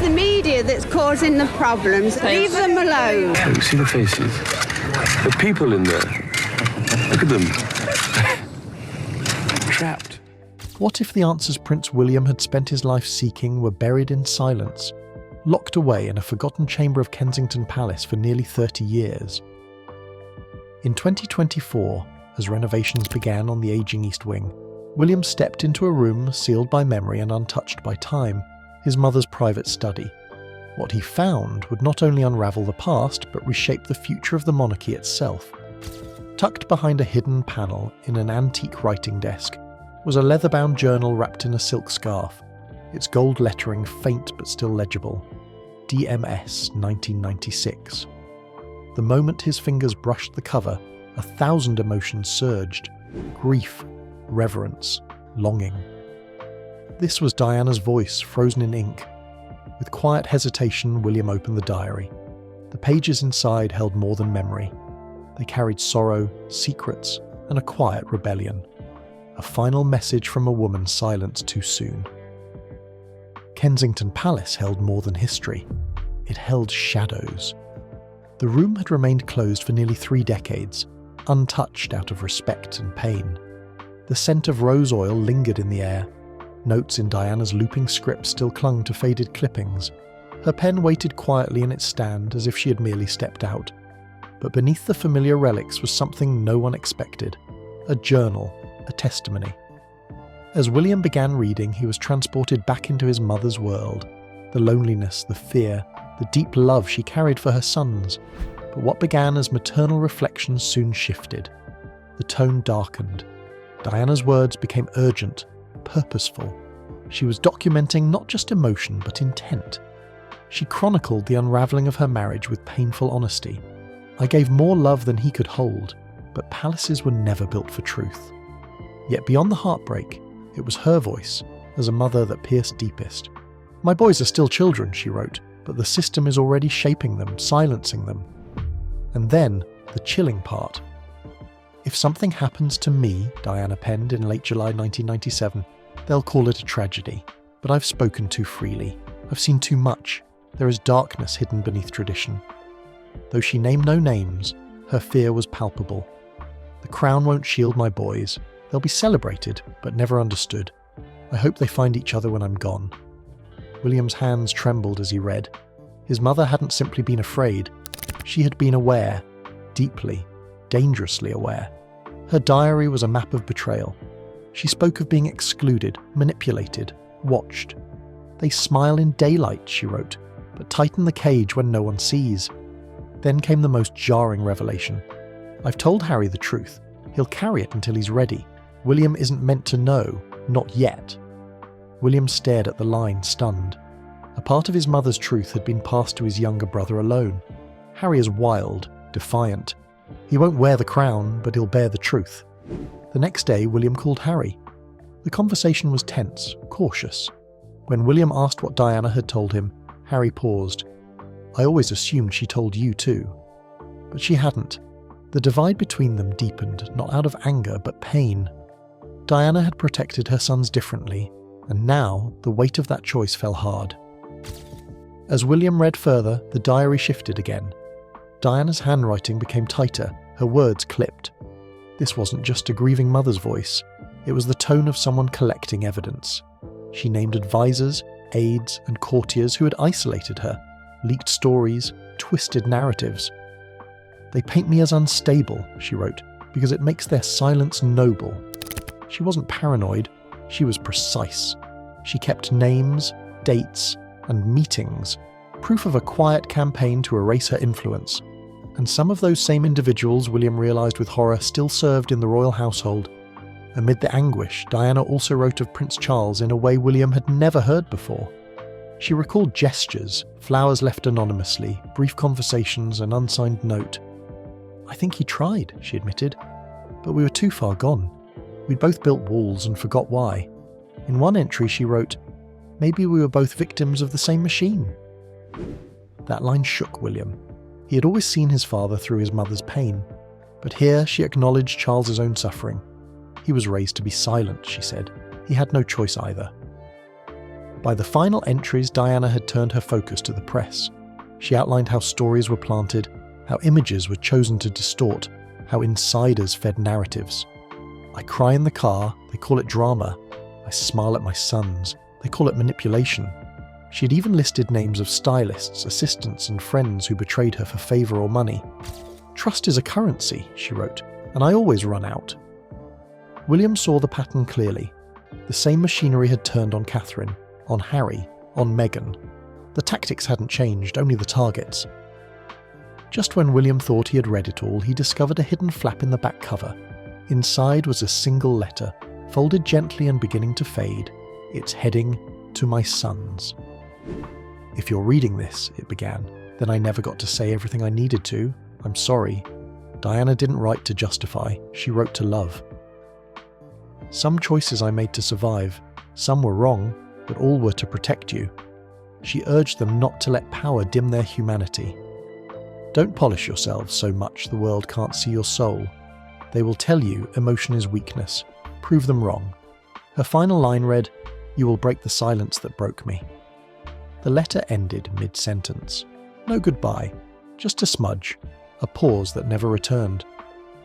the media that's causing the problems. Leave them alone. Look, see the faces? The people in there. Look at them. Trapped. What if the answers Prince William had spent his life seeking were buried in silence, locked away in a forgotten chamber of Kensington Palace for nearly 30 years? In 2024, as renovations began on the ageing East Wing, William stepped into a room sealed by memory and untouched by time, his mother's private study. What he found would not only unravel the past, but reshape the future of the monarchy itself. Tucked behind a hidden panel in an antique writing desk was a leather-bound journal wrapped in a silk scarf, its gold lettering faint but still legible. DMS 1996. The moment his fingers brushed the cover, 1,000 emotions surged. Grief, reverence, longing. This was Diana's voice, frozen in ink. With quiet hesitation, William opened the diary. The pages inside held more than memory. They carried sorrow, secrets, and a quiet rebellion. A final message from a woman silenced too soon. Kensington Palace held more than history. It held shadows. The room had remained closed for nearly 3 decades, untouched out of respect and pain. The scent of rose oil lingered in the air. Notes in Diana's looping script still clung to faded clippings. Her pen waited quietly in its stand as if she had merely stepped out. But beneath the familiar relics was something no one expected. A journal, a testimony. As William began reading, he was transported back into his mother's world. The loneliness, the fear, the deep love she carried for her sons. But what began as maternal reflections soon shifted. The tone darkened. Diana's words became urgent, purposeful. She was documenting not just emotion, but intent. She chronicled the unravelling of her marriage with painful honesty. I gave more love than he could hold, but palaces were never built for truth. Yet beyond the heartbreak, it was her voice, as a mother, that pierced deepest. My boys are still children, she wrote, but the system is already shaping them, silencing them. And then, the chilling part. If something happens to me, Diana penned in late July 1997, they'll call it a tragedy. But I've spoken too freely. I've seen too much. There is darkness hidden beneath tradition. Though she named no names, her fear was palpable. The crown won't shield my boys. They'll be celebrated, but never understood. I hope they find each other when I'm gone. William's hands trembled as he read. His mother hadn't simply been afraid. She had been aware, deeply, dangerously aware. Her diary was a map of betrayal. She spoke of being excluded, manipulated, watched. They smile in daylight, she wrote, but tighten the cage when no one sees. Then came the most jarring revelation. I've told Harry the truth. He'll carry it until he's ready. William isn't meant to know, not yet. William stared at the line, stunned. A part of his mother's truth had been passed to his younger brother alone. Harry is wild, defiant. He won't wear the crown, but he'll bear the truth. The next day, William called Harry. The conversation was tense, cautious. When William asked what Diana had told him, Harry paused. I always assumed she told you too. But she hadn't. The divide between them deepened, not out of anger, but pain. Diana had protected her sons differently, and now the weight of that choice fell hard. As William read further, the diary shifted again. Diana's handwriting became tighter, her words clipped. This wasn't just a grieving mother's voice. It was the tone of someone collecting evidence. She named advisors, aides, and courtiers who had isolated her, leaked stories, twisted narratives. They paint me as unstable, she wrote, because it makes their silence noble. She wasn't paranoid, she was precise. She kept names, dates, and meetings, proof of a quiet campaign to erase her influence. And some of those same individuals, William realised with horror, still served in the royal household. Amid the anguish, Diana also wrote of Prince Charles in a way William had never heard before. She recalled gestures, flowers left anonymously, brief conversations, an unsigned note. I think he tried, she admitted, but we were too far gone. We'd both built walls and forgot why. In one entry she wrote, maybe we were both victims of the same machine. That line shook William. He had always seen his father through his mother's pain, but here she acknowledged Charles's own suffering. He was raised to be silent, she said. He had no choice either. By the final entries, Diana had turned her focus to the press. She outlined how stories were planted, how images were chosen to distort, how insiders fed narratives. I cry in the car, they call it drama. I smile at my sons, they call it manipulation. She had even listed names of stylists, assistants, and friends who betrayed her for favour or money. Trust is a currency, she wrote, and I always run out. William saw the pattern clearly. The same machinery had turned on Catherine, on Harry, on Meghan. The tactics hadn't changed, only the targets. Just when William thought he had read it all, he discovered a hidden flap in the back cover. Inside was a single letter, folded gently and beginning to fade, its heading, "To my sons." "If you're reading this," it began, "then I never got to say everything I needed to. I'm sorry." Diana didn't write to justify, she wrote to love. "Some choices I made to survive. Some were wrong, but all were to protect you." She urged them not to let power dim their humanity. "Don't polish yourselves so much the world can't see your soul. They will tell you emotion is weakness. Prove them wrong." Her final line read, "You will break the silence that broke me." The letter ended mid-sentence. No goodbye, just a smudge, a pause that never returned.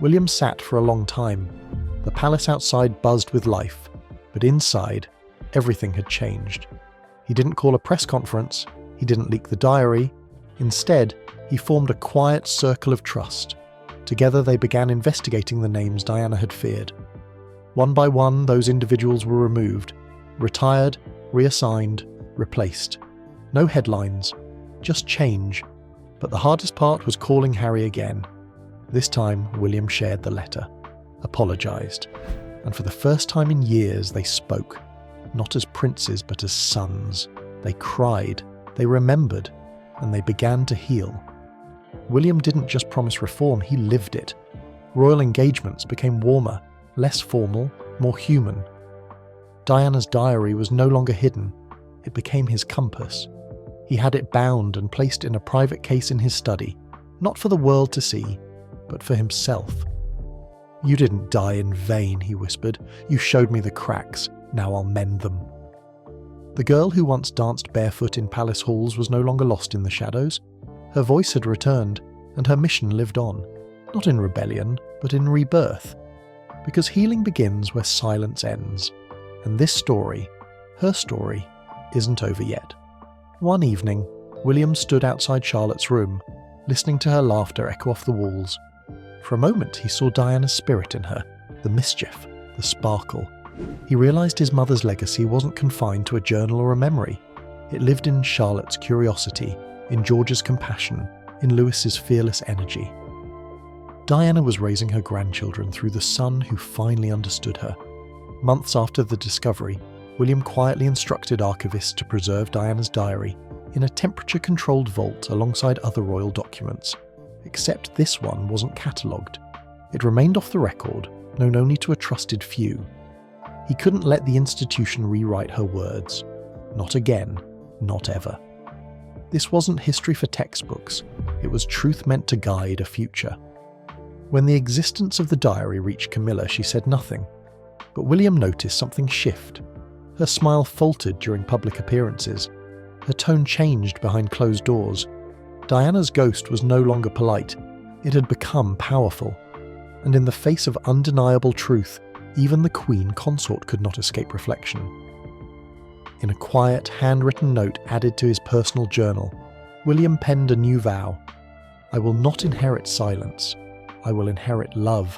William sat for a long time. The palace outside buzzed with life, but inside, everything had changed. He didn't call a press conference, he didn't leak the diary. Instead, he formed a quiet circle of trust. Together they began investigating the names Diana had feared. One by one, those individuals were removed, retired, reassigned, replaced. No headlines, just change. But the hardest part was calling Harry again. This time, William shared the letter, apologised, and for the first time in years they spoke, not as princes but as sons. They cried, they remembered, and they began to heal. William didn't just promise reform, he lived it. Royal engagements became warmer, less formal, more human. Diana's diary was no longer hidden, it became his compass. He had it bound and placed in a private case in his study, not for the world to see, but for himself. "You didn't die in vain," he whispered. "You showed me the cracks, now I'll mend them." The girl who once danced barefoot in palace halls was no longer lost in the shadows. Her voice had returned, and her mission lived on, not in rebellion, but in rebirth. Because healing begins where silence ends. And this story, her story, isn't over yet. One evening, William stood outside Charlotte's room, listening to her laughter echo off the walls. For a moment he saw Diana's spirit in her, the mischief, the sparkle. He realised his mother's legacy wasn't confined to a journal or a memory. It lived in Charlotte's curiosity, in George's compassion, in Louis's fearless energy. Diana was raising her grandchildren through the son who finally understood her. Months after the discovery, William quietly instructed archivists to preserve Diana's diary in a temperature-controlled vault alongside other royal documents. Except this one wasn't catalogued. It remained off the record, known only to a trusted few. He couldn't let the institution rewrite her words. Not again, not ever. This wasn't history for textbooks, it was truth meant to guide a future. When the existence of the diary reached Camilla, she said nothing. But William noticed something shift. Her smile faltered during public appearances. Her tone changed behind closed doors. Diana's ghost was no longer polite. It had become powerful. And in the face of undeniable truth, even the Queen Consort could not escape reflection. In a quiet, handwritten note added to his personal journal, William penned a new vow. "I will not inherit silence. I will inherit love."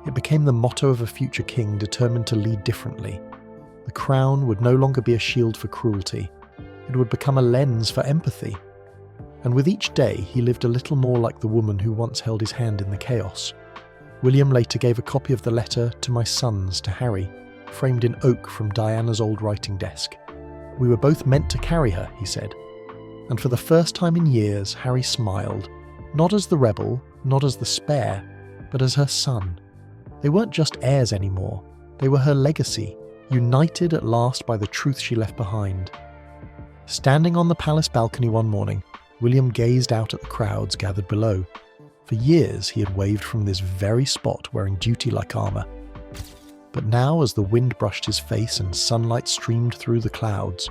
It became the motto of a future king determined to lead differently. The crown would no longer be a shield for cruelty. It would become a lens for empathy. And with each day, he lived a little more like the woman who once held his hand in the chaos. William later gave a copy of the letter "To my sons" to Harry, framed in oak from Diana's old writing desk. "We were both meant to carry her," he said. And for the first time in years, Harry smiled, not as the rebel, not as the spare, but as her son. They weren't just heirs anymore, they were her legacy, united at last by the truth she left behind. Standing on the palace balcony one morning, William gazed out at the crowds gathered below. For years he had waved from this very spot wearing duty-like armour. But now, as the wind brushed his face and sunlight streamed through the clouds,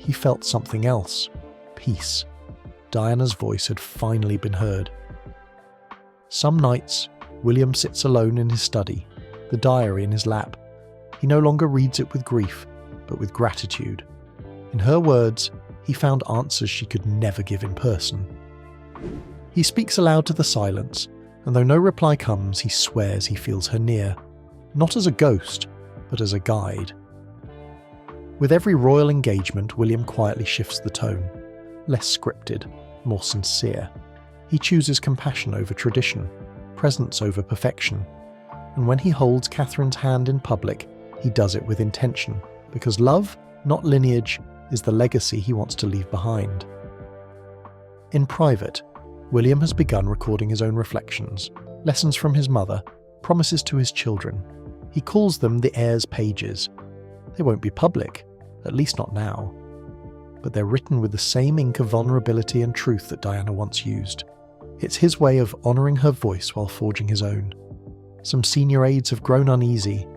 he felt something else. Peace. Diana's voice had finally been heard. Some nights, William sits alone in his study, the diary in his lap. He no longer reads it with grief, but with gratitude. In her words, he found answers she could never give in person. He speaks aloud to the silence, and though no reply comes, he swears he feels her near, not as a ghost, but as a guide. With every royal engagement, William quietly shifts the tone. Less scripted, more sincere. He chooses compassion over tradition, presence over perfection. And when he holds Catherine's hand in public, he does it with intention, because love, not lineage, is the legacy he wants to leave behind. In private, William has begun recording his own reflections, lessons from his mother, promises to his children. He calls them the heir's pages. They won't be public, at least not now. But they're written with the same ink of vulnerability and truth that Diana once used. It's his way of honouring her voice while forging his own. Some senior aides have grown uneasy.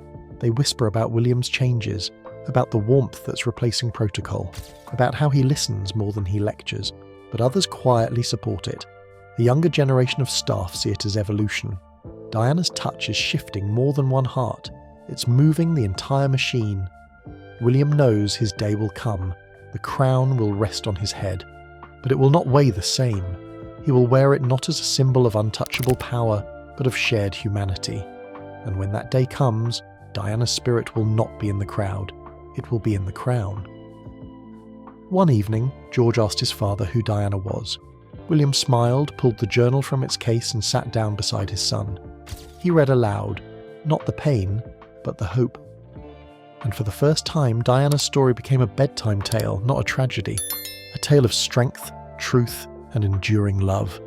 They whisper about William's changes, about the warmth that's replacing protocol, about how he listens more than he lectures, but others quietly support it. The younger generation of staff see it as evolution. Diana's touch is shifting more than one heart. It's moving the entire machine. William knows his day will come. The crown will rest on his head, but it will not weigh the same. He will wear it not as a symbol of untouchable power, but of shared humanity. And when that day comes, Diana's spirit will not be in the crowd. It will be in the crown. One evening, George asked his father who Diana was. William smiled, pulled the journal from its case and sat down beside his son. He read aloud, not the pain, but the hope. And for the first time, Diana's story became a bedtime tale, not a tragedy. A tale of strength, truth, and enduring love.